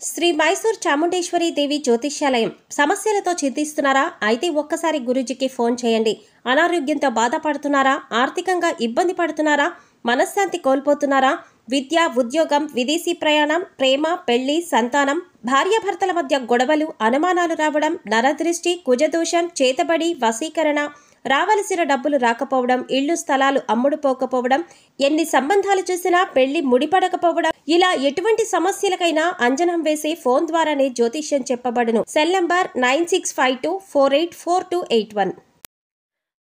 శ్రీ మైసూర్ చాముండేశ్వరి దేవి జ్యోతిష్యాలయం. సమస్యలతో చింతిస్తున్నారా? అయితే ఒక్కసారి గురూజీకి ఫోన్ చేయండి. అనారోగ్యంతో బాధపడుతున్నారా? ఆర్థికంగా ఇబ్బంది పడుతున్నారా? మనశ్శాంతి కోల్పోతున్నారా? విద్య, ఉద్యోగం, విదేశీ ప్రయాణం, ప్రేమ, పెళ్లి, సంతానం, భార్యాభర్తల మధ్య గొడవలు, అనుమానాలు రావడం, నరదృష్టి, కుజదోషం, చేతబడి, వశీకరణ, రావలసిన డబ్బులు రాకపోవడం, ఇళ్లు స్థలాలు అమ్ముడుపోకపోవడం, ఎన్ని సంబంధాలు చూసినా పెళ్లి ముడిపడకపోవడం, ఇలా ఎటువంటి సమస్యలకైనా అంజనం వేసి ఫోన్ ద్వారానే జ్యోతిష్యం చెప్పబడును. Cell number 9652484281.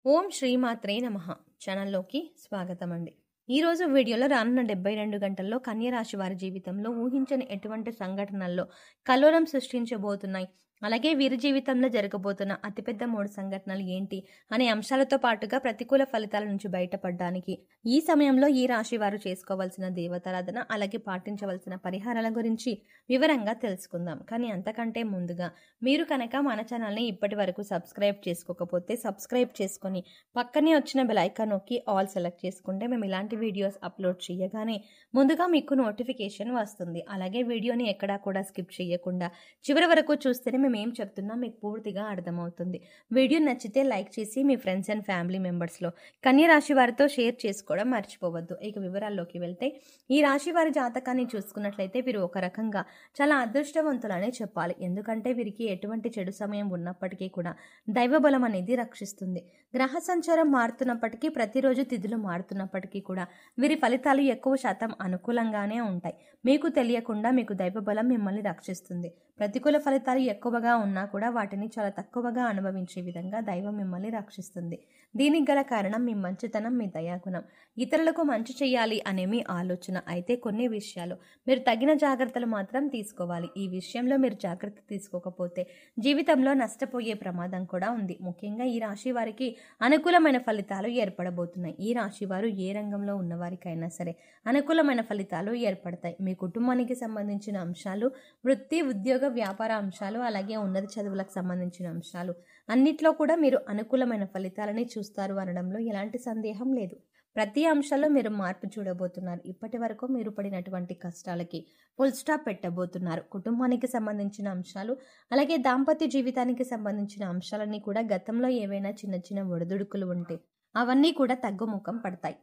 ఓం శ్రీమాత్రే నమః. ఛానల్లోకి స్వాగతం అండి. ఈరోజు వీడియోలో రానున్న 72 గంటల్లో కన్య రాశి వారి జీవితంలో ఊహించని ఎటువంటి సంఘటనల్లో కల్లోలం సృష్టించబోతున్నాయి, అలాగే వీరి జీవితంలో జరగబోతున్న అతిపెద్ద 3 సంఘటనలు ఏంటి అనే అంశాలతో పాటుగా ప్రతికూల ఫలితాల నుంచి బయటపడడానికి ఈ సమయంలో ఈ రాశి వారు చేసుకోవాల్సిన దేవతారాధన, అలాగే పాటించవలసిన పరిహారాల గురించి వివరంగా తెలుసుకుందాం. కానీ అంతకంటే ముందుగా మీరు కనుక మన ఛానల్ని ఇప్పటి వరకు సబ్స్క్రైబ్ చేసుకోకపోతే సబ్స్క్రైబ్ చేసుకొని పక్కనే వచ్చిన బెల్ ఐకాన్ నొక్కి ఆల్ సెలెక్ట్ చేసుకుంటే మేము ఇలాంటి వీడియోస్ అప్లోడ్ చేయగానే ముందుగా మీకు నోటిఫికేషన్ వస్తుంది. అలాగే వీడియోని ఎక్కడా కూడా స్కిప్ చేయకుండా చివరి వరకు చూస్తేనే మేము ఏం చెప్తున్నా మీకు పూర్తిగా అర్థమవుతుంది. వీడియో నచ్చితే లైక్ చేసి మీ ఫ్రెండ్స్ అండ్ ఫ్యామిలీ మెంబర్స్లో కన్య రాశి వారితో షేర్ చేసుకోవడం మర్చిపోవద్దు. ఇక వివరాల్లోకి వెళ్తే ఈ రాశి వారి జాతకాన్ని చూసుకున్నట్లయితే వీరు ఒక రకంగా చాలా అదృష్టవంతులనే చెప్పాలి. ఎందుకంటే వీరికి ఎటువంటి చెడు సమయం ఉన్నప్పటికీ కూడా దైవబలం అనేది రక్షిస్తుంది. గ్రహ సంచారం మారుతున్నప్పటికీ, ప్రతిరోజు తిథులు మారుతున్నప్పటికీ కూడా వీరి ఫలితాలు ఎక్కువ శాతం అనుకూలంగానే ఉంటాయి. మీకు తెలియకుండా మీకు దైవబలం మిమ్మల్ని రక్షిస్తుంది. ప్రతికూల ఫలితాలు ఎక్కువగా ఉన్నా కూడా వాటిని చాలా తక్కువగా అనుభవించే విధంగా దైవం మిమ్మల్ని రక్షిస్తుంది. దీనికి గల కారణం మీ మంచితనం, మీ దయాగుణం, ఇతరులకు మంచి చేయాలి అనే మీ ఆలోచన. అయితే కొన్ని విషయాలు మీరు తగిన జాగ్రత్తలు మాత్రం తీసుకోవాలి. ఈ విషయంలో మీరు జాగ్రత్త తీసుకోకపోతే జీవితంలో నష్టపోయే ప్రమాదం కూడా ఉంది. ముఖ్యంగా ఈ రాశి వారికి అనుకూలమైన ఫలితాలు ఏర్పడబోతున్నాయి. ఈ రాశి వారు ఏ రంగంలో ఉన్నవారికైనా సరే అనుకూలమైన ఫలితాలు ఏర్పడతాయి. మీ కుటుంబానికి సంబంధించిన అంశాలు, వృత్తి, ఉద్యోగ, వ్యాపార అంశాలు, అలాగే ఉన్నత చదువులకు సంబంధించిన అంశాలు అన్నిట్లో కూడా మీరు అనుకూలమైన ఫలితాలని చూస్తారు అనడంలో ఎలాంటి సందేహం లేదు. ప్రతి అంశాల్లో మీరు మార్పు చూడబోతున్నారు. ఇప్పటి వరకు మీరు పడినటువంటి కష్టాలకి ఫుల్ స్టాప్ పెట్టబోతున్నారు. కుటుంబానికి సంబంధించిన అంశాలు, అలాగే దాంపత్య జీవితానికి సంబంధించిన అంశాలన్నీ కూడా గతంలో ఏవైనా చిన్న చిన్న ఒడిదుడుకులు ఉంటే అవన్నీ కూడా తగ్గుముఖం పడతాయి.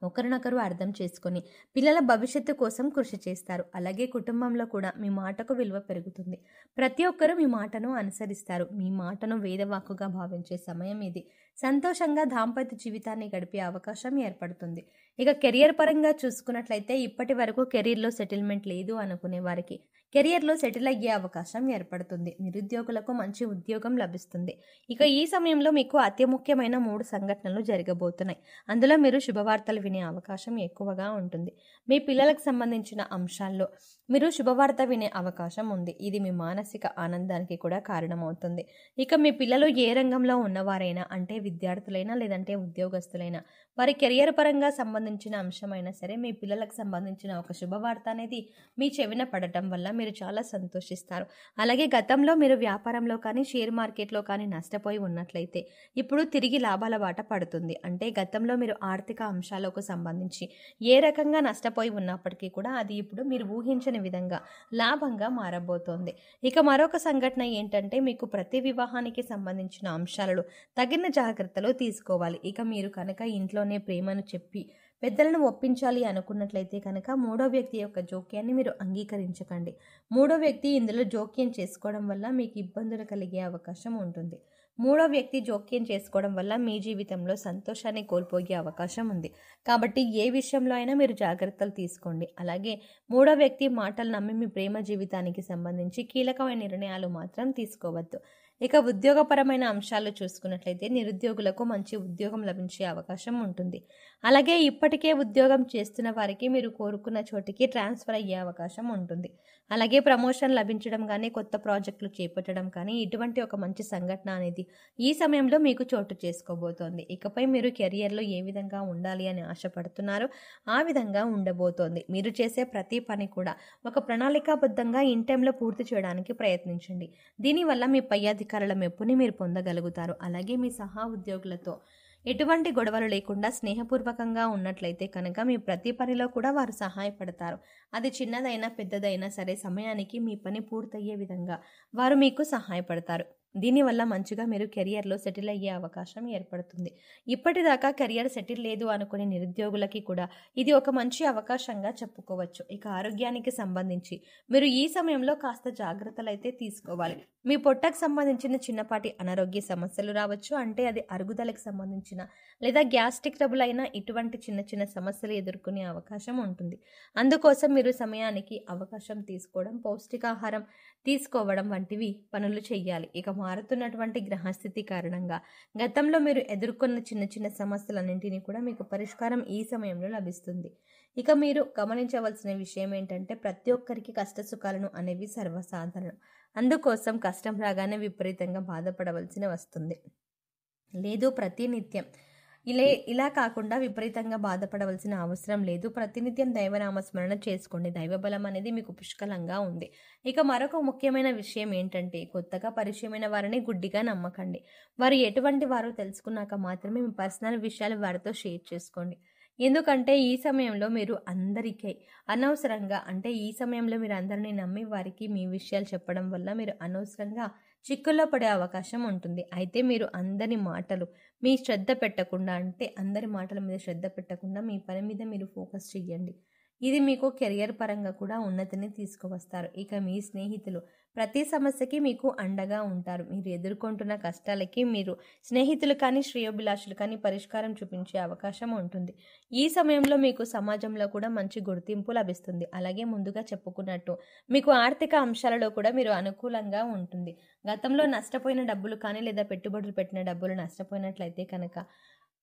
ఒకరినొకరు అర్థం చేసుకొని పిల్లల భవిష్యత్తు కోసం కృషి చేస్తారు. అలాగే కుటుంబంలో కూడా మీ మాటకు విలువ పెరుగుతుంది. ప్రతి ఒక్కరూ మీ మాటను అనుసరిస్తారు. మీ మాటను వేదవాక్కుగా భావించే సమయం ఇది. సంతోషంగా దాంపత్య జీవితాన్ని గడిపే అవకాశం ఏర్పడుతుంది. ఇక కెరియర్ పరంగా చూసుకున్నట్లయితే ఇప్పటి వరకు కెరీర్లో సెటిల్మెంట్ లేదు అనుకునే వారికి కెరియర్లో సెటిల్ అయ్యే అవకాశం ఏర్పడుతుంది. నిరుద్యోగులకు మంచి ఉద్యోగం లభిస్తుంది. ఇక ఈ సమయంలో మీకు అతి ముఖ్యమైన 3 సంఘటనలు జరగబోతున్నాయి. అందులో మీరు శుభవార్తలు వినే అవకాశం ఎక్కువగా ఉంటుంది. మీ పిల్లలకు సంబంధించిన అంశాల్లో మీరు శుభవార్త వినే అవకాశం ఉంది. ఇది మీ మానసిక ఆనందానికి కూడా కారణమవుతుంది. ఇక మీ పిల్లలు ఏ రంగంలో ఉన్నవారైనా, అంటే విద్యార్థులైనా లేదంటే ఉద్యోగస్తులైనా, వారి కెరియర్ పరంగా సంబంధించిన అంశమైనా సరే మీ పిల్లలకు సంబంధించిన ఒక శుభవార్త అనేది మీ చెవిన పడటం వల్ల మీరు చాలా సంతోషిస్తారు. అలాగే గతంలో మీరు వ్యాపారంలో కానీ షేర్ మార్కెట్లో కానీ నష్టపోయి ఉన్నట్లయితే ఇప్పుడు తిరిగి లాభాల బాట పడుతుంది. అంటే గతంలో మీరు ఆర్థిక అంశాలకు సంబంధించి ఏ రకంగా నష్టపోయి ఉన్నప్పటికీ కూడా అది ఇప్పుడు మీరు ఊహించని విధంగా లాభంగా మారబోతోంది. ఇక మరొక సంఘటన ఏంటంటే మీకు ప్రతి వివాహానికి సంబంధించిన అంశాలలో తగిన జాగ్రత్తలు తీసుకోవాలి. ఇక మీరు కనుక ఇంట్లోనే ప్రేమను చెప్పి పెద్దలను ఒప్పించాలి అనుకున్నట్లయితే కనుక 3వ వ్యక్తి యొక్క జోక్యాన్ని మీరు అంగీకరించకండి. 3వ వ్యక్తి ఇందులో జోక్యం చేసుకోవడం వల్ల మీకు ఇబ్బందులు కలిగే అవకాశం ఉంటుంది. 3వ వ్యక్తి జోక్యం చేసుకోవడం వల్ల మీ జీవితంలో సంతోషాన్ని కోల్పోయే అవకాశం ఉంది. కాబట్టి ఏ విషయంలో అయినా మీరు జాగ్రత్తలు తీసుకోండి. అలాగే 3వ వ్యక్తి మాటలు నమ్మి మీ ప్రేమ జీవితానికి సంబంధించి కీలకమైన నిర్ణయాలు మాత్రం తీసుకోవద్దు. ఇక ఉద్యోగపరమైన అంశాలు చూసుకున్నట్లయితే నిరుద్యోగులకు మంచి ఉద్యోగం లభించే అవకాశం ఉంటుంది. అలాగే ఇప్పటికే ఉద్యోగం చేస్తున్న వారికి మీరు కోరుకున్న చోటికి ట్రాన్స్ఫర్ అయ్యే అవకాశం ఉంటుంది. అలాగే ప్రమోషన్ లభించడం కానీ, కొత్త ప్రాజెక్టులు చేపట్టడం కానీ, ఇటువంటి ఒక మంచి సంఘటన అనేది ఈ సమయంలో మీకు చోటు చేసుకోబోతోంది. ఇకపై మీరు కెరియర్లో ఏ విధంగా ఉండాలి అని ఆశపడుతున్నారో ఆ విధంగా ఉండబోతోంది. మీరు చేసే ప్రతి పని కూడా ఒక ప్రణాళికాబద్ధంగా ఇన్ టైంలో పూర్తి చేయడానికి ప్రయత్నించండి. దీనివల్ల మీ పై అధికారుల మెప్పుని మీరు పొందగలుగుతారు. అలాగే మీ సహా ఉద్యోగులతో ఎటువంటి గొడవలు లేకుండా స్నేహపూర్వకంగా ఉన్నట్లయితే కనుక మీ ప్రతి పనిలో కూడా వారు సహాయపడతారు. అది చిన్నదైనా పెద్దదైనా సరే సమయానికి మీ పని పూర్తయ్యే విధంగా వారు మీకు సహాయపడతారు. దీనివల్ల మంచిగా మీరు కెరియర్లో సెటిల్ అయ్యే అవకాశం ఏర్పడుతుంది. ఇప్పటిదాకా కెరియర్ సెటిల్ లేదు అనుకునే నిరుద్యోగులకి కూడా ఇది ఒక మంచి అవకాశంగా చెప్పుకోవచ్చు. ఇక ఆరోగ్యానికి సంబంధించి మీరు ఈ సమయంలో కాస్త జాగ్రత్తలు అయితే తీసుకోవాలి. మీ పొట్టకు సంబంధించిన చిన్నపాటి అనారోగ్య సమస్యలు రావచ్చు. అంటే అది అరుగుదలకు సంబంధించిన లేదా గ్యాస్ట్రిక్ ట్రబుల్ అయినా ఇటువంటి చిన్న చిన్న సమస్యలు ఎదుర్కొనే అవకాశం ఉంటుంది. అందుకోసం మీరు సమయానికి అవకాశం తీసుకోవడం, పౌష్టికాహారం తీసుకోవడం వంటివి పనులు చేయాలి. ఇక మారుతున్నటువంటి గ్రహస్థితి కారణంగా గతంలో మీరు ఎదుర్కొన్న చిన్న చిన్న సమస్యలన్నింటినీ కూడా మీకు పరిష్కారం ఈ సమయంలో లభిస్తుంది. ఇక మీరు గమనించవలసిన విషయం ఏంటంటే ప్రతి ఒక్కరికి కష్ట సుఖాలను అనేవి సర్వసాధారణం. అందుకోసం కష్టం రాగానే విపరీతంగా బాధపడవలసి వస్తుంది. లేదు ప్రతినిత్యం ఇలా కాకుండా విపరీతంగా బాధపడవలసిన అవసరం లేదు. ప్రతినిత్యం దైవనామస్మరణ చేసుకోండి. దైవబలం అనేది మీకు పుష్కలంగా ఉంది. ఇక మరొక ముఖ్యమైన విషయం ఏంటంటే కొత్తగా పరిచయమైన వారిని గుడ్డిగా నమ్మకండి. వారు ఎటువంటి వారో తెలుసుకున్నాక మాత్రమే మీ పర్సనల్ విషయాలు వారితో షేర్ చేసుకోండి. ఎందుకంటే ఈ సమయంలో మీరు అందరికీ అనవసరంగా ఈ సమయంలో మీరు అందరినీ నమ్మి వారికి మీ విషయాలు చెప్పడం వల్ల మీరు అనవసరంగా చిక్కుల్లో పడే అవకాశం ఉంటుంది. అయితే మీరు అందరి మాటలు మీ శ్రద్ధ పెట్టకుండా అందరి మాటల మీద శ్రద్ధ పెట్టకుండా మీ పని మీద మీరు ఫోకస్ చేయండి. ఇది మీకు కెరియర్ పరంగా కూడా ఉన్నతిని తీసుకువస్తారు. ఇక మీ స్నేహితులు ప్రతి సమస్యకి మీకు అండగా ఉంటారు. మీరు ఎదుర్కొంటున్న కష్టాలకి మీరు స్నేహితులు కానీ శ్రేయోభిలాషులు కానీ పరిష్కారం చూపించే అవకాశం ఉంటుంది. ఈ సమయంలో మీకు సమాజంలో కూడా మంచి గుర్తింపు లభిస్తుంది. అలాగే ముందుగా చెప్పుకున్నట్టు మీకు ఆర్థిక అంశాలలో కూడా మీరు అనుకూలంగా ఉంటుంది. గతంలో నష్టపోయిన డబ్బులు కానీ లేదా పెట్టుబడులు పెట్టిన డబ్బులు నష్టపోయినట్లయితే కనుక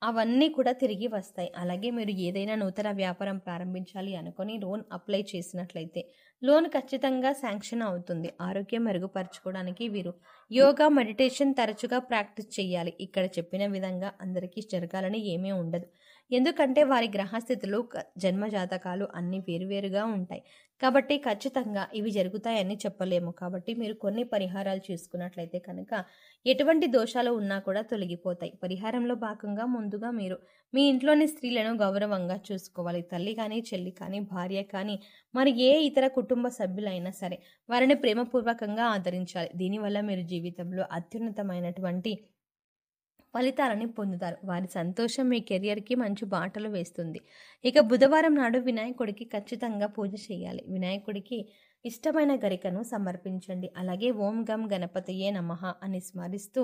అవన్నీ కూడా తిరిగి వస్తాయి. అలాగే మీరు ఏదైనా నూతన వ్యాపారం ప్రారంభించాలి అనుకొని లోన్ అప్లై చేసినట్లయితే లోన్ ఖచ్చితంగా శాంక్షన్ అవుతుంది. ఆరోగ్యం మెరుగుపరచుకోవడానికి వీరు యోగా, మెడిటేషన్ తరచుగా ప్రాక్టీస్ చేయాలి. ఇక్కడ చెప్పిన విధంగా అందరికీ జరగాలని ఏమీ ఉండదు. ఎందుకంటే వారి గ్రహస్థితులు, జన్మ జాతకాలు అన్నీ వేరువేరుగా ఉంటాయి. కాబట్టి ఖచ్చితంగా ఇవి జరుగుతాయని చెప్పలేము. కాబట్టి మీరు కొన్ని పరిహారాలు చేసుకున్నట్లయితే కనుక ఎటువంటి దోషాలు ఉన్నా కూడా తొలగిపోతాయి. పరిహారంలో భాగంగా ముందుగా మీరు మీ ఇంట్లోని స్త్రీలను గౌరవంగా చూసుకోవాలి. తల్లి కానీ, చెల్లి కానీ, భార్య కానీ, మరి ఏ ఇతర కుటుంబ సభ్యులైనా సరే వారిని ప్రేమపూర్వకంగా ఆదరించాలి. దీనివల్ల మీరు జీవితంలో అత్యున్నతమైనటువంటి ఫలితాలని పొందుతారు. వారి సంతోషం మీ కెరియర్కి మంచి బాటలు వేస్తుంది. ఇక బుధవారం నాడు వినాయకుడికి ఖచ్చితంగా పూజ చేయాలి. వినాయకుడికి ఇష్టమైన గరికను సమర్పించండి. అలాగే ఓం గం గణపతయే నమః అని స్మరిస్తూ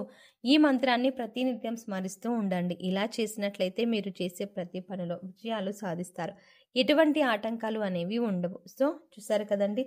ఈ మంత్రాన్ని ప్రతినిత్యం స్మరిస్తూ ఉండండి. ఇలా చేసినట్లయితే మీరు చేసే ప్రతి పనిలో విజయాలు సాధిస్తారు. ఎటువంటి ఆటంకాలు అనేవి ఉండవు. సో చూసారు కదండి,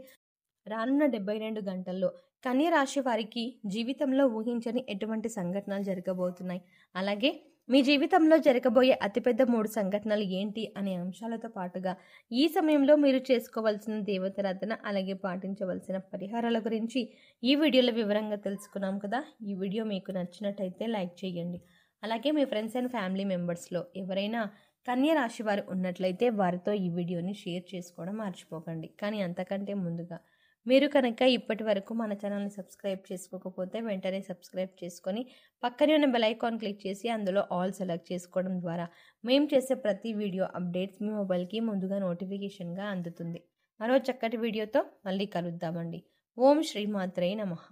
రానున్న 72 గంటల్లో కన్య రాశి వారికి జీవితంలో ఊహించని ఎటువంటి సంఘటనలు జరగబోతున్నాయి. అలాగే మీ జీవితంలో జరగబోయే అతిపెద్ద 3 సంఘటనలు ఏంటి అనే అంశాలతో పాటుగా ఈ సమయంలో మీరు చేసుకోవాల్సిన దేవతారాధన, అలాగే పాటించవలసిన పరిహారాల గురించి ఈ వీడియోలో వివరంగా తెలుసుకున్నాం కదా. ఈ వీడియో మీకు నచ్చినట్టయితే లైక్ చేయండి. అలాగే మీ ఫ్రెండ్స్ అండ్ ఫ్యామిలీ మెంబర్స్లో ఎవరైనా కన్య రాశి వారు ఉన్నట్లయితే వారితో ఈ వీడియోని షేర్ చేసుకోవడం మర్చిపోకండి. కానీ అంతకంటే ముందుగా మీరు కనుక ఇప్పటి వరకు మన ఛానల్ని సబ్స్క్రైబ్ చేసుకోకపోతే వెంటనే సబ్స్క్రైబ్ చేసుకొని పక్కనే ఉన్న బెల్ ఐకాన్ క్లిక్ చేసి అందులో ఆల్ సెలెక్ట్ చేసుకోవడం ద్వారా మేము చేసే ప్రతి వీడియో అప్డేట్స్ మీ మొబైల్కి ముందుగా నోటిఫికేషన్గా అందుతుంది. మరో చక్కటి వీడియోతో మళ్ళీ కలుద్దామండి. ఓం శ్రీమాత్రే నమః.